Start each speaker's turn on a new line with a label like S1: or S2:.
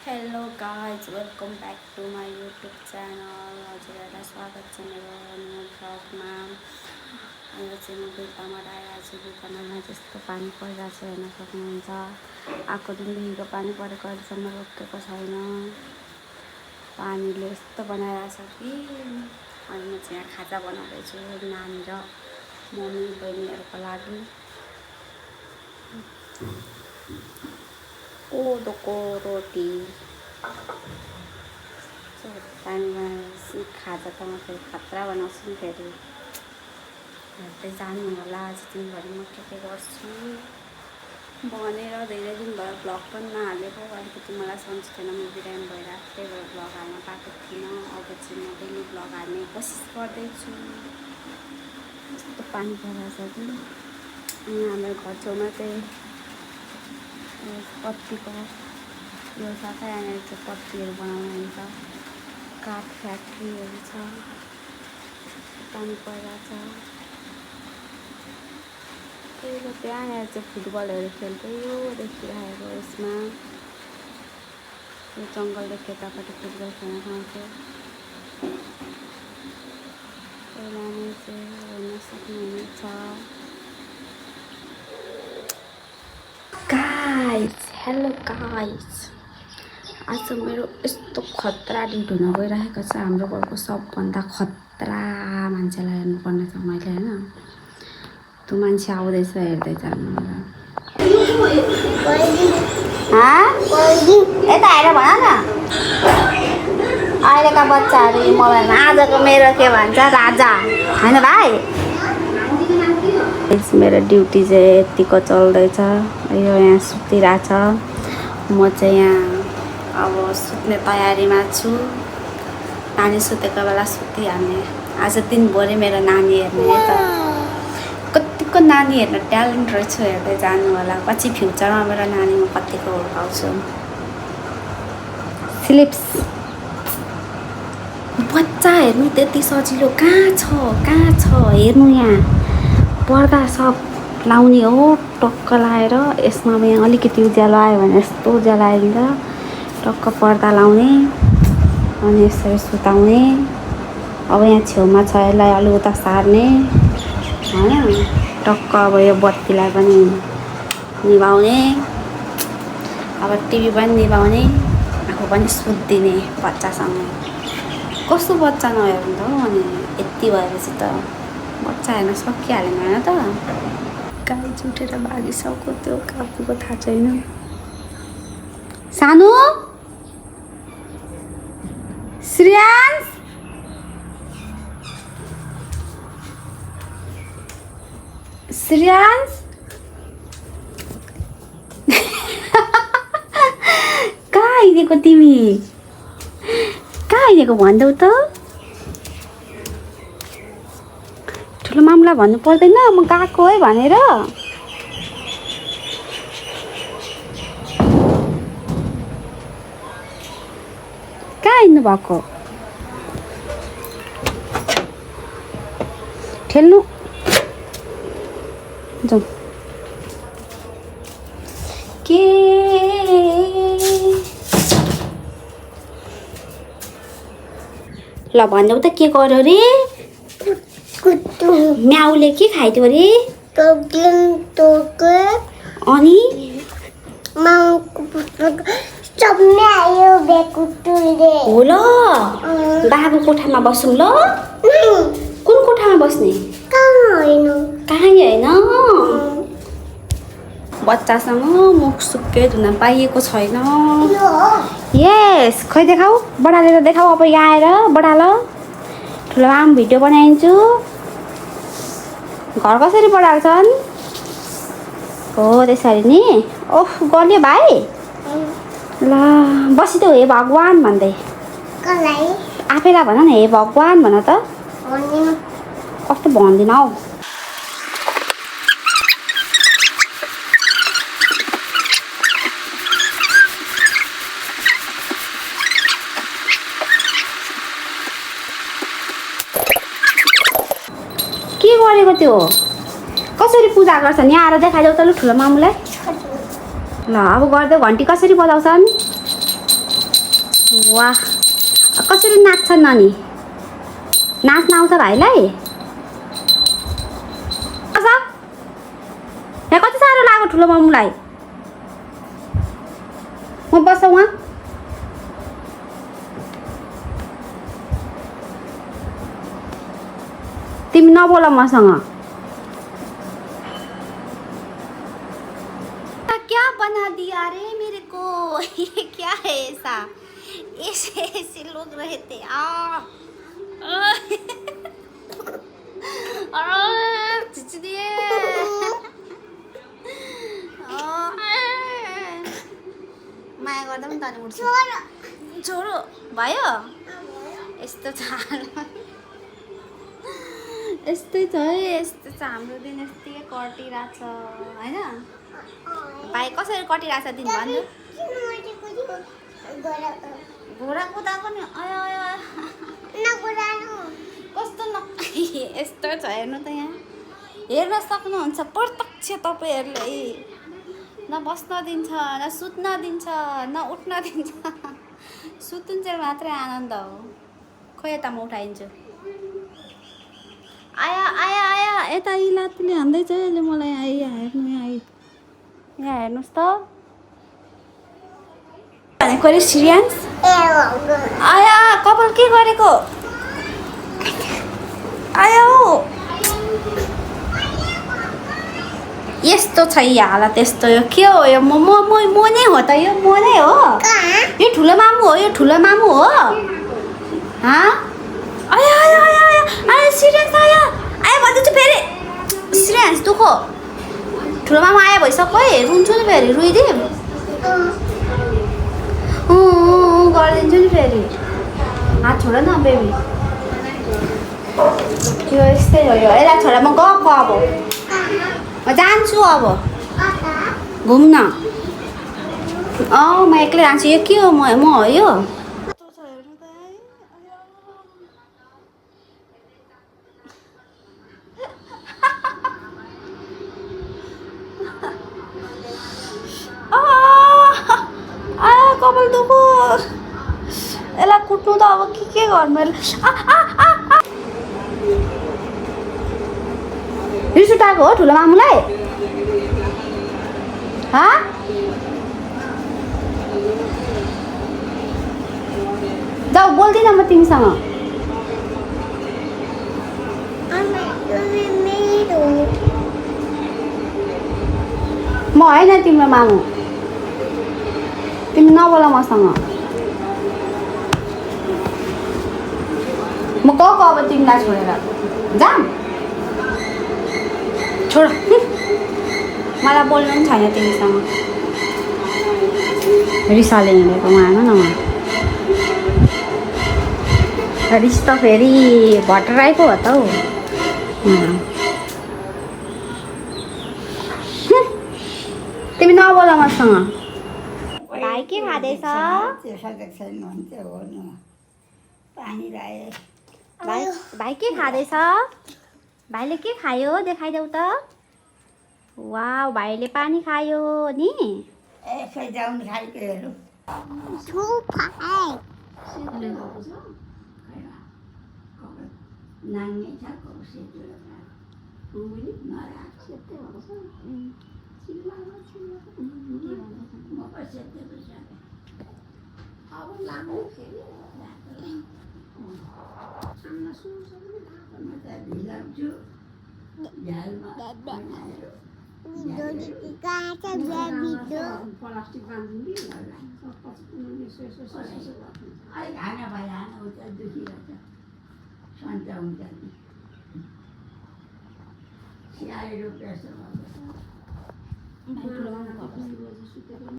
S1: Hello guys welcome back to my YouTube channel. हजुरहरूलाई स्वागत छ मेरो न्यू भ्लगमा। अहिले चाहिँ म भित्तामा आइरहेको छु। भित्तामा त्यस्तो पानी परिरहेको छ, हेर्न सक्नुहुन्छ। आएको दिनदेखिको पानी परेको अहिलेसम्म रोकेको छैन। पानीले यस्तो बनाइरहेछ कि अनि म चाहिँ यहाँ खाजा बनाउँदैछु नानी र मम्मी बहिनीहरूको लागि। कोदोको रोटी पानी बनाएपछि खाजा त म फेरि खतरा बनाउँछु नि। फेरि हेर्दै जानु होला आज दिनभरि म के गर्छु भनेर। धेरै दिन भयो भ्लग पनि नहालेको। अलिकति मलाई सन्चो थिएन, म बिरामी भइरहेको थिएँ, भ्लग हाल्न पाएको थिइनँ। अब चाहिँ म डेली भ्लग हाल्ने कोसिस गर्दैछु। यस्तो पानी परेको छ कि अनि हाम्रो घर छेउमा चाहिँ पत्तीको यो छ त, यहाँनिर चाहिँ पत्तीहरू बनाउनु हुन्छ। काठ फ्याक्ट्रीहरू छ। पानी परिरहेको छ। त्यही हो, त्यहाँनिर चाहिँ फुटबलहरू खेल्दै यो देखिरहेको यसमा। यो जङ्गलदेखि यतापट्टि फुटबल खेल्न पाउँथ्यो। त्यही चाहिँ हेर्न सक्नुहुनेछ। गाइस, हेलो गाइस, आज मेरो यस्तो खतरा डिट हुन गइरहेको छ। हाम्रो घरको सबभन्दा खतरा मान्छेलाई हेर्नुपर्ने छ मैले, होइन? त्यो मान्छे आउँदैछ, हेर्दै जानु होला। यता आएर भन न। अहिलेका बच्चाहरू मोबाइलमा आजको मेरो के भन्छ राजा, होइन भाइ? मेरो ड्युटी चाहिँ यतिको चल्दैछ। यो यहाँ सुतिरहेछ, म चाहिँ यहाँ अब सुत्ने तयारीमा छु। नानी सुतेको बेला सुतिहाल्ने। आज दिनभरि मेरो नानी हेर्ने है त। कतिको नानी हेर्न ट्यालेन्ट रहेछ, हेर्दै जानु होला। पछि फ्युचरमा मेरो नानी म कतिको हुर्काउँछु। स्लिप्स बच्चा हेर्नु त्यति सजिलो कहाँ छ हेर्नु। यहाँ पर्दा सब लाउने हो, टक्क लाएर यसमा यहाँ अलिकति उज्यालो आयो भने यस्तो उज्यालो आइदिन्छ। टक्क पर्दा लाउने अनि यसरी सुताउने। अब यहाँ छेउमा छ, यसलाई अलि उता सार्ने, होइन? टक्क अब यो बत्तीलाई पनि निभाउने, अब टिभी पनि निभाउने, आफू पनि सुत्दिने बच्चासँग। कस्तो बच्चा नहेर्नु त हौ। अनि यति भएपछि त बच्चा हेर्न सकिहालेन, होइन त? गाई उठेर भागिसक्यो, त्यो काकुको थाहा छैन। सानो श्रेयांश, श्रेयांश कहाँ आइदिएको तिमी? कहाँ आइदिएको भन्दौ त? ठुलो मामला भन्नु पर्दैन म गएको है भनेर। कहाँ हिँड्नु भएको? ठेल्नु जाउँ के? ल भन्दौ त के गर्यो रे? म्याउले के खाइदियो रे? अनि हो ल, बाबु कोठामा बसौँ ल। कुन कोठामा बस्ने? कहाँ होइन, बच्चासँग मुख सुक्कै धुन पाइएको छैन। यस, खै देखाऊ बडाले त देखाऊ। अब यहाँ आएर बडा ल, ठुलो आम भिडियो बनाइदिन्छु। घर कसरी बढाल्छन्? हो त्यसरी नि। ओह गल्यो भाइ। ल बसिदेऊ हे भगवान् भन्दै। आफैलाई भन न, हे भगवान् भन त। कस्तो भन्दिनँ हौ। के गरेको त्यो? कसरी पूजा गर्छन्? यहाँ आएर देखाइदेऊ त ल ठुलो मामुलाई। ल अब गर्दै घन्टी कसरी बजाउँछन्? वाह कसरी नाच्छन् अनि नाच्न आउँछ भाइलाई यहाँ कति साह्रो लाग्यो ठुलो मामुलाई म बस्छ उहाँ तिमी नबोल मसँग क्या बना दिया रे मेरे को ये क्या है ऐसा ऐसे ऐसे लोग रहते दिए माया गर्दा पनि तानी उठ्छ छोरो भयो यस्तो छ यस्तै छ है यस्तो छ हाम्रो दिन यस्तै कटिरहेछ होइन भाइ कसरी कटिरहेछ दिन भन्नु घोडा कुदाएको नि कस्तो न यस्तो छ हेर्नु त यहाँ हेर्न सक्नुहुन्छ प्रत्यक्ष तपाईँहरूले न बस्न दिन्छ न सुत्न दिन्छ न उठ्न दिन्छ सुत्नुन्जेल मात्रै आनन्द हो खोइ यता म उठाइदिन्छु आया आया आया यता यी लात्तीले हान्दैछ यसले मलाई यहाँ हेर्नु यहाँ हेर्नुहोस् त भनेको रे सिरियस आया कपाल के गरेको आया हो यस्तो छ यो हालत यस्तो यो के हो यो म नै हो त यो म नै हो यो ठुलो मामु हो यो ठुलो मामु हो हाँ आया आया आया आया आया सिरियस आया आया भन्दैछु फेरि सिरियस दुःख ठुलो मामु आया भइसक्यो है रुन्छु नि फेरि रुइदिउँ गरिदिन्छु नि फेरि हात छोड न बेबी यो यस्तै हो यो यसलाई छोड म गएको अब म जान्छु अब घुम्न म एक्लै जान्छु यो के हो म हो यो कपाल दुखो यसलाई कुट्नु त अब के गर्नु रिस उठाएको हो ठुलो मामुलाई जाऊ बोल्दिनँ म तिमीसँग म होइन तिम्रो मामु तिमी नबोल मसँग म गएको अब तिमीलाई छोडेर जाम छोड मलाई बोल्नु पनि छैन तिमीसँग रिसाले हिँडेको मानु न रिस त फेरि भट्टराईको हो त हौ तिमी नबोल मसँग भाइ के खाँदैछ भाइ के खाँदैछ भाइले के खायो देखाइदेऊ त वाह भाइले पानी खायो नि
S2: प्लास्टिक बाँधिदिनु अलिक हाना भएर हाना हुन्छ दुखिरहेछ सन्चो हुन्छ नि स्याहारेर रोप्छ